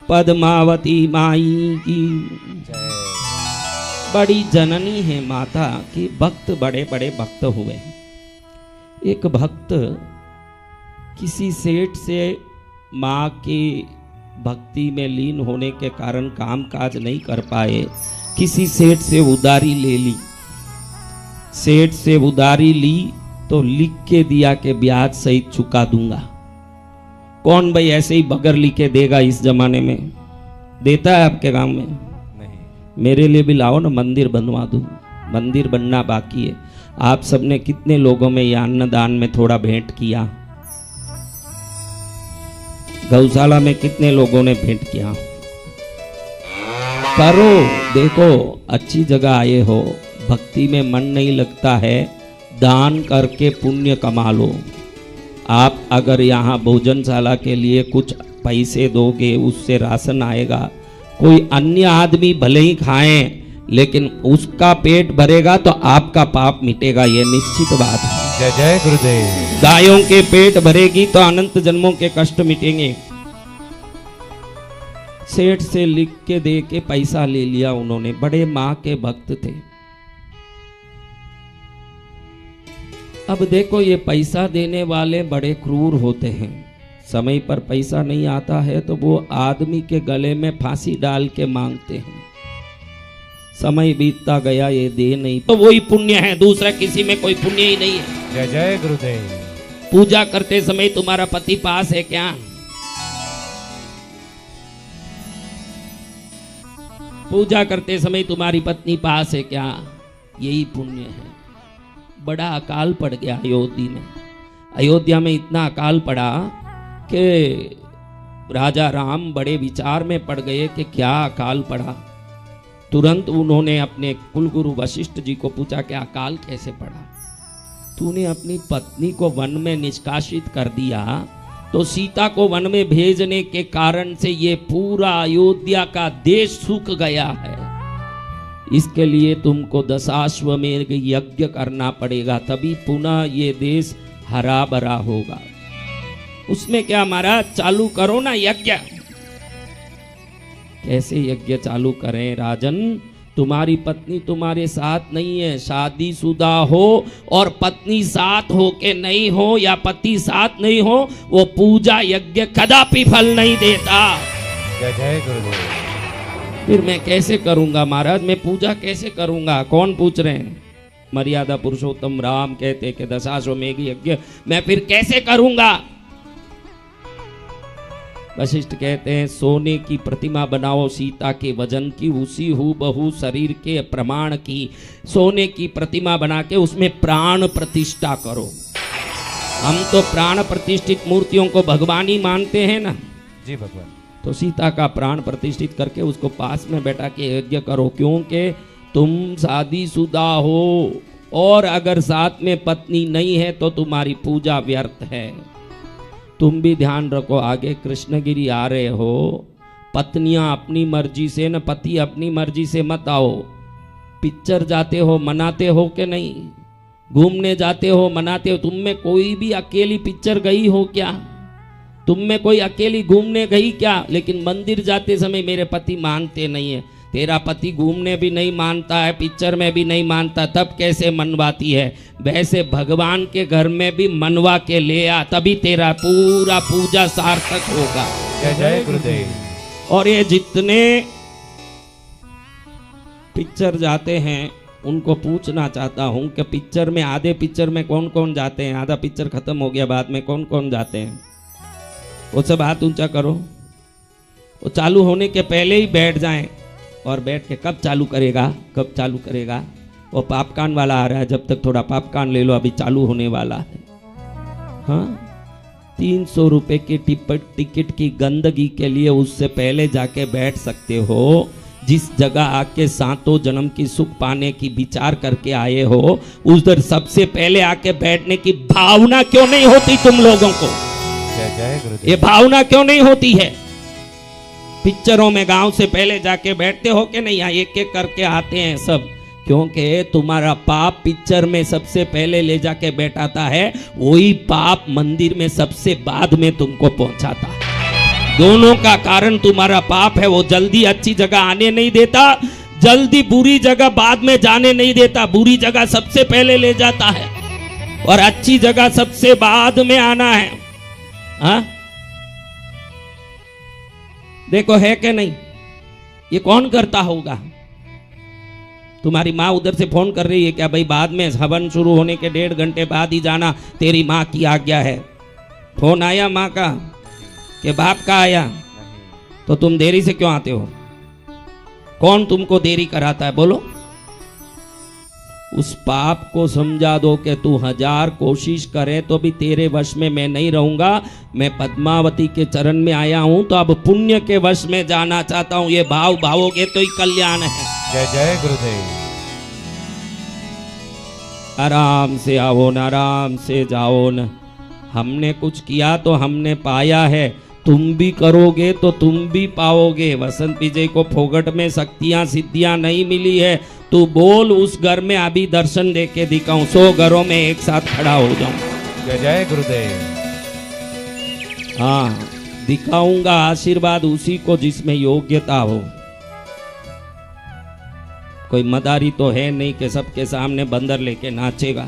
पद्मावती माई की बड़ी जननी है माता की। भक्त बड़े बड़े भक्त हुए। एक भक्त किसी सेठ से माँ की भक्ति में लीन होने के कारण काम काज नहीं कर पाए, किसी सेठ से उधारी ले ली। सेठ से उधारी ली तो लिख के दिया कि ब्याज सहित चुका दूंगा। कौन भाई ऐसे ही बगैर लिखे देगा इस जमाने में? देता है आपके गांव में? नहीं। मेरे लिए भी लाओ ना, मंदिर बनवा दूं। मंदिर बनना बाकी है। आप सबने कितने लोगों में यह अन्नदान में थोड़ा भेंट किया? गौशाला में कितने लोगों ने भेंट किया? करो, देखो अच्छी जगह आए हो, भक्ति में मन नहीं लगता है, दान करके पुण्य कमा लो। आप अगर यहाँ भोजनशाला के लिए कुछ पैसे दोगे, उससे राशन आएगा। कोई अन्य आदमी भले ही खाएं, लेकिन उसका पेट भरेगा तो आपका पाप मिटेगा, ये निश्चित बात है। जय जय गुरुदेव। गायों के पेट भरेगी तो अनंत जन्मों के कष्ट मिटेंगे। सेठ से लिख के दे के पैसा ले लिया उन्होंने। बड़े माँ के भक्त थे। अब देखो, ये पैसा देने वाले बड़े क्रूर होते हैं। समय पर पैसा नहीं आता है तो वो आदमी के गले में फांसी डाल के मांगते हैं। समय बीतता गया, ये दे नहीं, तो वही पुण्य है, दूसरा किसी में कोई पुण्य ही नहीं है। जय जय गुरुदेव। पूजा करते समय तुम्हारा पति पास है क्या? पूजा करते समय तुम्हारी पत्नी पास है क्या? यही पुण्य है। बड़ा अकाल पड़ गया अयोध्या में। अयोध्या में इतना अकाल पड़ा कि राजा राम बड़े विचार में पड़ गए कि क्या अकाल पड़ा। तुरंत उन्होंने अपने कुलगुरु वशिष्ठ जी को पूछा कि अकाल कैसे पड़ा? तूने अपनी पत्नी को वन में निष्कासित कर दिया, तो सीता को वन में भेजने के कारण से ये पूरा अयोध्या का देश सूख गया है। इसके लिए तुमको दशाश्वमेध यज्ञ करना पड़ेगा, तभी पुनः ये देश हरा भरा होगा। उसमें क्या महाराज, चालू करो ना यज्ञ। कैसे यज्ञ चालू करें राजन? तुम्हारी पत्नी तुम्हारे साथ नहीं है। शादीशुदा हो और पत्नी साथ हो के नहीं हो, या पति साथ नहीं हो, वो पूजा यज्ञ कदापि फल नहीं देता। जय जय गुरुदेव। फिर मैं कैसे करूंगा महाराज? मैं पूजा कैसे करूंगा? कौन पूछ रहे हैं? मर्यादा पुरुषोत्तम राम कहते कि दशाश्वमेध यज्ञ मैं फिर कैसे करूंगा? वशिष्ठ कहते हैं, सोने की प्रतिमा बनाओ सीता के वजन की, उसी हूबहू शरीर के प्रमाण की। सोने की प्रतिमा बना के उसमें प्राण प्रतिष्ठा करो। हम तो प्राण प्रतिष्ठित मूर्तियों को भगवान ही मानते हैं ना। जी भगवान। तो सीता का प्राण प्रतिष्ठित करके उसको पास में बैठा के यज्ञ करो, क्योंकि तुम शादीशुदा हो और अगर साथ में पत्नी नहीं है तो तुम्हारी पूजा व्यर्थ है। तुम भी ध्यान रखो, आगे कृष्णगिरी आ रहे हो, पत्नियां अपनी मर्जी से न पति अपनी मर्जी से मत आओ। पिक्चर जाते हो मनाते हो कि नहीं? घूमने जाते हो मनाते हो? तुम में कोई भी अकेली पिक्चर गई हो क्या? तुम में कोई अकेली घूमने गई क्या? लेकिन मंदिर जाते समय मेरे पति मानते नहीं है। तेरा पति घूमने भी नहीं मानता है, पिक्चर में भी नहीं मानता, तब कैसे मनवाती है? वैसे भगवान के घर में भी मनवा के ले आ, तभी तेरा पूरा पूजा सार्थक होगा। जय जय गुरुदेव। और ये जितने पिक्चर जाते हैं उनको पूछना चाहता हूं कि पिक्चर में, आधे पिक्चर में कौन कौन जाते हैं? आधा पिक्चर खत्म हो गया, बाद में कौन कौन जाते हैं? वो सब हाथ ऊंचा करो। वो चालू होने के पहले ही बैठ जाएं और बैठ के कब चालू करेगा, कब चालू करेगा? वो पॉपकॉर्न वाला आ रहा है, जब तक थोड़ा पॉपकॉर्न ले लो, अभी चालू होने वाला है। हाँ, 300 रुपए की टिकट की गंदगी के लिए उससे पहले जाके बैठ सकते हो। जिस जगह आके सातों जन्म की सुख पाने की विचार करके आए हो, उधर सबसे पहले आके बैठने की भावना क्यों नहीं होती तुम लोगों को? जय जय गुरुदेव। ये भावना क्यों नहीं होती है? पिक्चरों में गांव से पहले जाके बैठते हो कि नहीं? एक एक करके आते हैं सब, क्योंकि तुम्हारा पाप पिक्चर में सबसे पहले ले जाके बैठाता है, वही पाप मंदिर में सबसे बाद में तुमको पहुंचाता है। दोनों का कारण तुम्हारा पाप है। वो जल्दी अच्छी जगह आने नहीं देता, जल्दी बुरी जगह बाद में जाने नहीं देता। बुरी जगह सबसे पहले ले जाता है और अच्छी जगह सबसे बाद में आना है। हाँ, देखो है कि नहीं, ये कौन करता होगा? तुम्हारी माँ उधर से फोन कर रही है क्या, भाई बाद में हवन शुरू होने के 1.5 घंटे बाद ही जाना, तेरी माँ की आज्ञा है। फोन आया माँ का कि बाप का आया? तो तुम देरी से क्यों आते हो? कौन तुमको देरी कराता है बोलो? उस पाप को समझा दो कि तू 1000 कोशिश करे तो भी तेरे वश में मैं नहीं रहूंगा। मैं पद्मावती के चरण में आया हूं तो अब पुण्य के वश में जाना चाहता हूं। ये भाव भावोगे तो ही कल्याण है। जय जय गुरुदेव। आराम से आओ न, आराम से जाओ न। हमने कुछ किया तो हमने पाया है, तुम भी करोगे तो तुम भी पाओगे। वसंत विजय को फोगट में शक्तियां सिद्धियां नहीं मिली है। तू बोल उस घर में अभी दर्शन दे के दिखाऊं, 100 घरों में एक साथ खड़ा हो जाऊं। जय जय गुरुदेव। हाँ, दिखाऊंगा आशीर्वाद उसी को जिसमें योग्यता हो। कोई मदारी तो है नहीं कि सबके सामने बंदर लेके नाचेगा।